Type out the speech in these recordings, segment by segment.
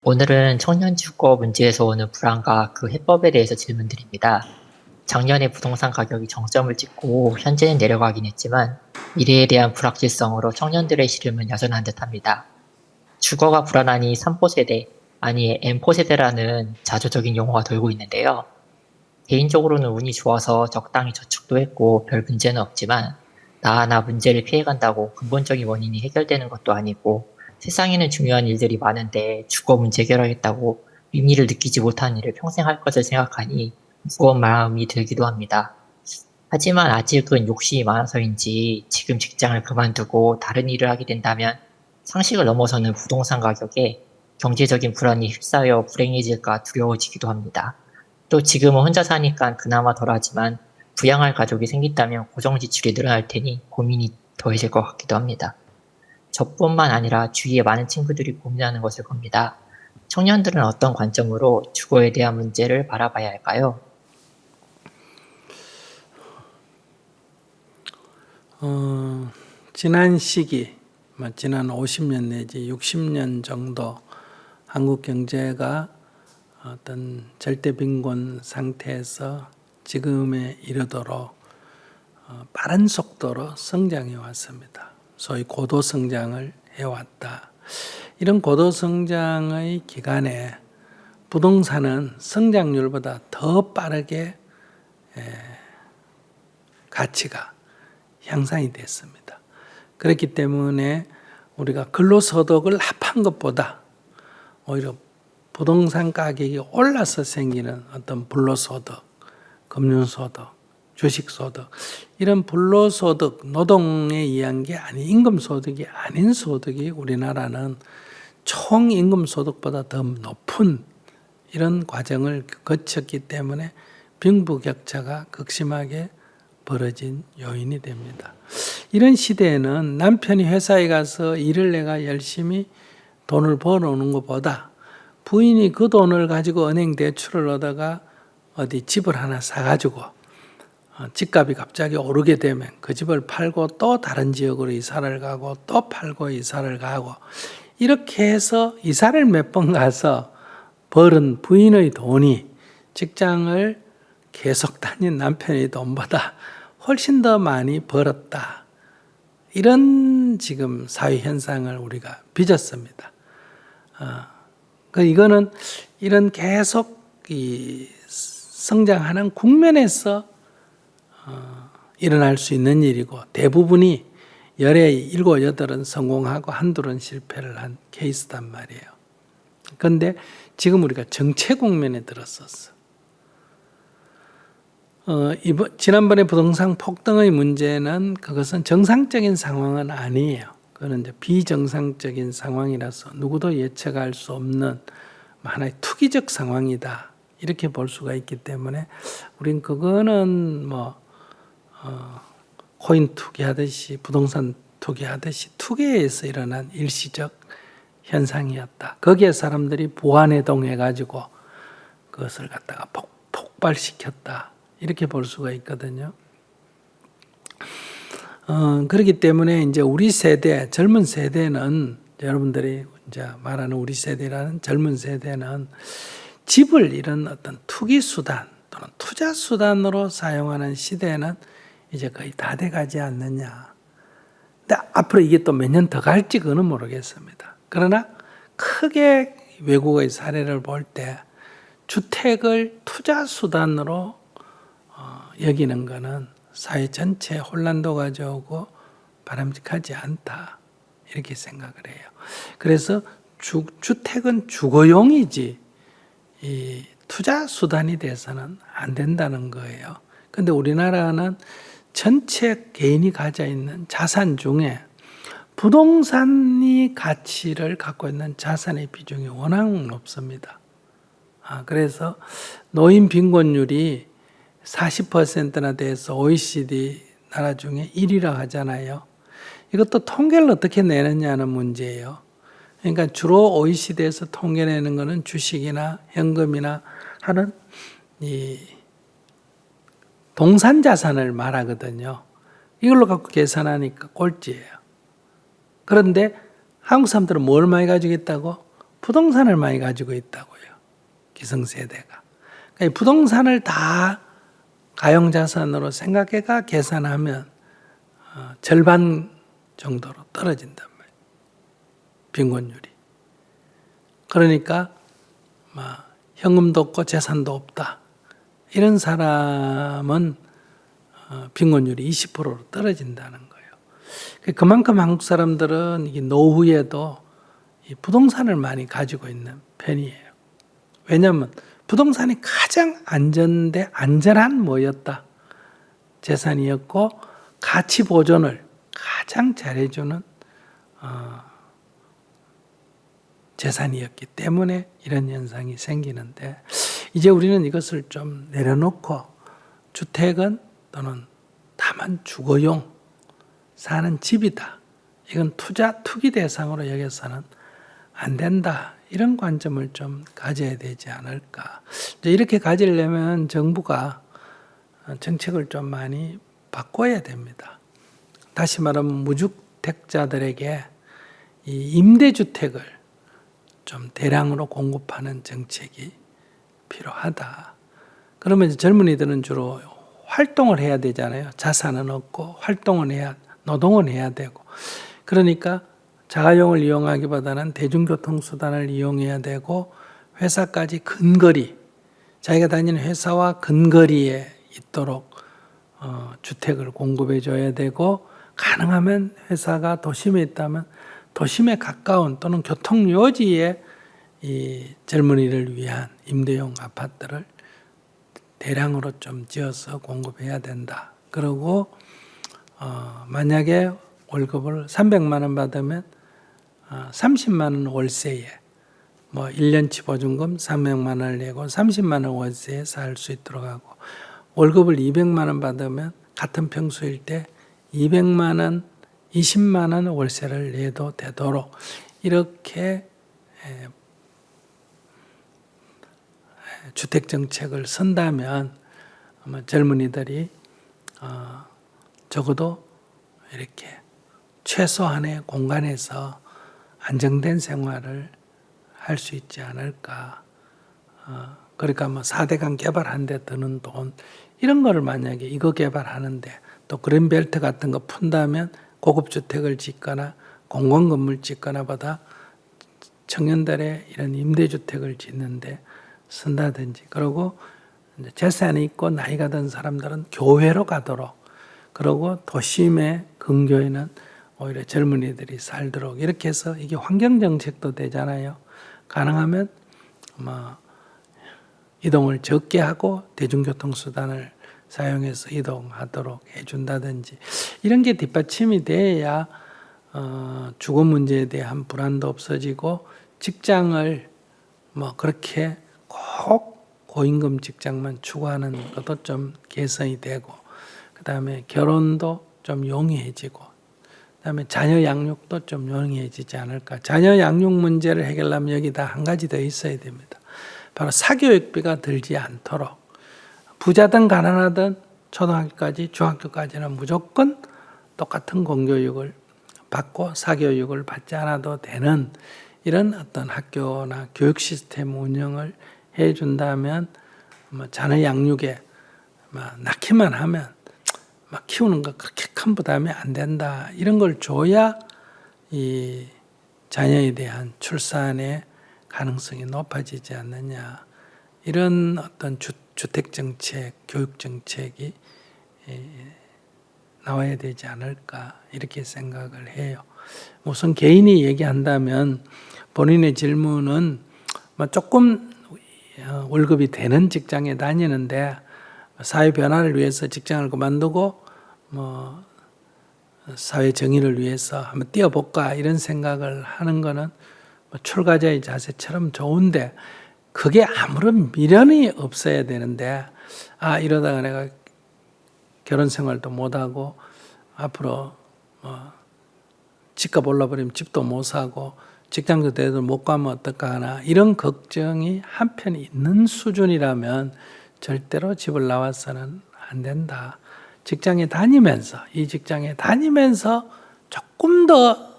오늘은 청년 주거 문제에서 오는 불안과 그 해법에 대해서 질문드립니다. 작년에 부동산 가격이 정점을 찍고 현재는 내려가긴 했지만 미래에 대한 불확실성으로 청년들의 시름은 여전한 듯합니다. 주거가 불안하니 3포 세대, 아니 M포 세대라는 자조적인 용어가 돌고 있는데요. 개인적으로는 운이 좋아서 적당히 저축도 했고 별 문제는 없지만 나 하나 문제를 피해간다고 근본적인 원인이 해결되는 것도 아니고 세상에는 중요한 일들이 많은데 주거 문제 해결하겠다고 의미를 느끼지 못한 일을 평생 할 것을 생각하니 무거운 마음이 들기도 합니다. 하지만 아직은 욕심이 많아서인지 지금 직장을 그만두고 다른 일을 하게 된다면 상식을 넘어서는 부동산 가격에 경제적인 불안이 휩싸여 불행해질까 두려워지기도 합니다. 또 지금은 혼자 사니까 그나마 덜하지만 부양할 가족이 생긴다면 고정 지출이 늘어날 테니 고민이 더해질 것 같기도 합니다. 저뿐만 아니라 주위에 많은 친구들이 고민하는 것을 겁니다. 청년들은 어떤 관점으로 주거에 대한 문제를 바라봐야 할까요? 지난 시기, 지난 50년 내지 60년 정도 한국 경제가 어떤 절대 빈곤 상태에서 지금에 이르도록 빠른 속도로 성장해 왔습니다. 소위 고도 성장을 해왔다. 이런 고도 성장의 기간에 부동산은 성장률보다 더 빠르게 가치가 향상이 됐습니다. 그렇기 때문에 우리가 근로소득을 합한 것보다 오히려 부동산 가격이 올라서 생기는 어떤 불로소득, 금융소득, 주식소득 이런 불로소득, 노동에 의한 게 아닌 임금소득이 아닌 소득이 우리나라는 총 임금소득보다 더 높은 이런 과정을 거쳤기 때문에 빈부격차가 극심하게 벌어진 요인이 됩니다. 이런 시대에는 남편이 회사에 가서 일을 내가 열심히 돈을 벌어오는 것보다 부인이 그 돈을 가지고 은행 대출을 얻어가 어디 집을 하나 사가지고 집값이 갑자기 오르게 되면 그 집을 팔고 또 다른 지역으로 이사를 가고 또 팔고 이사를 가고 이렇게 해서 이사를 몇 번 가서 벌은 부인의 돈이 직장을 계속 다닌 남편의 돈보다 훨씬 더 많이 벌었다. 이런 지금 사회 현상을 우리가 빚었습니다. 이거는 이런 계속 성장하는 국면에서 일어날 수 있는 일이고 대부분이 열에 7, 8은 성공하고 한둘은 실패를 한 케이스단 말이에요. 그런데 지금 우리가 정체 국면에 들었었어. 지난번에 부동산 폭등의 문제는 그것은 정상적인 상황은 아니에요. 그건 이제 비정상적인 상황이라서 누구도 예측할 수 없는 하나의 투기적 상황이다. 이렇게 볼 수가 있기 때문에 우린 그거는 코인 투기하듯이 부동산 투기하듯이 투기에서 일어난 일시적 현상이었다. 거기에 사람들이 보완해동해가지고 그것을 갖다가 폭발시켰다. 이렇게 볼 수가 있거든요. 그렇기 때문에 이제 우리 세대, 젊은 세대는 여러분들이 이제 말하는 우리 세대라는 젊은 세대는 집을 이런 어떤 투기 수단 또는 투자 수단으로 사용하는 시대는 이제 거의 다 돼가지 않느냐. 근데 앞으로 이게 또 몇 년 더 갈지 그는 모르겠습니다. 그러나 크게 외국의 사례를 볼 때 주택을 투자 수단으로 여기는 것은 사회 전체에 혼란도 가져오고 바람직하지 않다. 이렇게 생각을 해요. 그래서 주택은 주거용이지 이 투자 수단이 돼서는 안 된다는 거예요. 그런데 우리나라는 전체 개인이 가져 있는 자산 중에 부동산이 가치를 갖고 있는 자산의 비중이 워낙 높습니다. 그래서 노인 빈곤율이 40%나 돼서 OECD 나라 중에 1위라 하잖아요. 이것도 통계를 어떻게 내느냐는 문제예요. 그러니까 주로 OECD에서 통계내는 것은 주식이나 현금이나 하는 이 동산 자산을 말하거든요. 이걸로 갖고 계산하니까 꼴찌예요. 그런데 한국 사람들은 뭘 많이 가지고 있다고? 부동산을 많이 가지고 있다고요. 기성세대가. 그러니까 부동산을 다 가용자산으로 생각해가 계산하면 절반 정도로 떨어진단 말이에요. 빈곤율이. 그러니까 현금도 없고 재산도 없다. 이런 사람은 빈곤율이 20%로 떨어진다는 거예요. 그만큼 한국 사람들은 이 노후에도 이 부동산을 많이 가지고 있는 편이에요. 왜냐하면 부동산이 가장 안전한 뭐였다? 재산이었고 가치 보존을 가장 잘해주는 재산이었기 때문에 이런 현상이 생기는데 이제 우리는 이것을 좀 내려놓고 주택은 또는 다만 주거용 사는 집이다. 이건 투기 대상으로 여겨서는 안 된다. 이런 관점을 좀 가져야 되지 않을까. 이렇게 가지려면 정부가 정책을 좀 많이 바꿔야 됩니다. 다시 말하면 무주택자들에게 이 임대주택을 좀 대량으로 공급하는 정책이 필요하다. 그러면 이제 젊은이들은 주로 활동을 해야 되잖아요. 자산은 없고 노동은 해야 되고. 그러니까 자가용을 이용하기보다는 대중교통수단을 이용해야 되고 회사까지 근거리, 자기가 다니는 회사와 근거리에 있도록 주택을 공급해 줘야 되고 가능하면 회사가 도심에 있다면 도심에 가까운 또는 교통요지에 이 젊은이를 위한 임대용 아파트를 대량으로 좀 지어서 공급해야 된다. 그리고 만약에 월급을 300만 원 받으면 30만 원 월세에 1년치 보증금 300만 원을 내고 30만 원 월세에 살 수 있도록 하고 월급을 200만 원 받으면 같은 평수일 때 200만 원, 20만 원 월세를 내도 되도록 이렇게 주택정책을 선다면 아마 젊은이들이 적어도 이렇게 최소한의 공간에서 안정된 생활을 할 수 있지 않을까. 그러니까 4대강 개발하는 데 드는 돈 이런 거를 만약에 이거 개발하는데 또 그린벨트 같은 거 푼다면 고급 주택을 짓거나 공공건물 짓거나 보다 청년들의 이런 임대주택을 짓는데 쓴다든지 그리고 재산이 있고 나이가 든 사람들은 교회로 가도록 그리고 도심의 근교에는 오히려 젊은이들이 살도록 이렇게 해서 이게 환경정책도 되잖아요. 가능하면 이동을 적게 하고 대중교통수단을 사용해서 이동하도록 해준다든지 이런 게 뒷받침이 돼야 주거 문제에 대한 불안도 없어지고 직장을 그렇게 꼭 고임금 직장만 추구하는 것도 좀 개선이 되고 그 다음에 결혼도 좀 용이해지고 그 다음에 자녀 양육도 좀 용이해지지 않을까. 자녀 양육 문제를 해결하면 여기다 한 가지 더 있어야 됩니다. 바로 사교육비가 들지 않도록 부자든 가난하든 초등학교까지 중학교까지는 무조건 똑같은 공교육을 받고 사교육을 받지 않아도 되는 이런 어떤 학교나 교육 시스템 운영을 해준다면 자녀 양육에 낳기만 하면 키우는 거 그렇게 큰 부담이 안 된다. 이런 걸 줘야 이 자녀에 대한 출산의 가능성이 높아지지 않느냐. 이런 어떤 주택정책, 교육정책이 나와야 되지 않을까 이렇게 생각을 해요. 우선 개인이 얘기한다면 본인의 질문은 조금 월급이 되는 직장에 다니는데 사회 변화를 위해서 직장을 그만두고 사회 정의를 위해서 한번 뛰어볼까 이런 생각을 하는 거는 출가자의 자세처럼 좋은데 그게 아무런 미련이 없어야 되는데 이러다가 내가 결혼 생활도 못하고 앞으로 집값 올라버리면 집도 못 사고 직장도 제대로 못 가면 어떡하나 이런 걱정이 한편 있는 수준이라면 절대로 집을 나와서는 안 된다. 직장에 다니면서 조금 더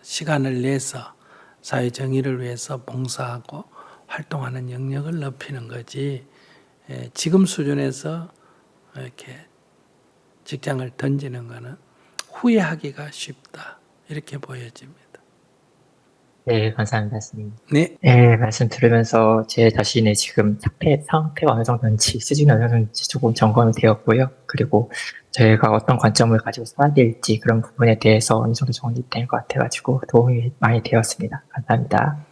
시간을 내서 사회 정의를 위해서 봉사하고 활동하는 영역을 넓히는 거지. 지금 수준에서 이렇게 직장을 던지는 것은 후회하기가 쉽다. 이렇게 보여집니다. 네, 감사합니다, 교수님. 네, 네, 말씀 들으면서 제 자신의 지금 상태가 어느 정도인지, 수준이 어느 정도인지 조금 점검이 되었고요. 그리고 저희가 어떤 관점을 가지고 살아야 될지 그런 부분에 대해서 어느 정도 정리된 것 같아가지고 도움이 많이 되었습니다. 감사합니다.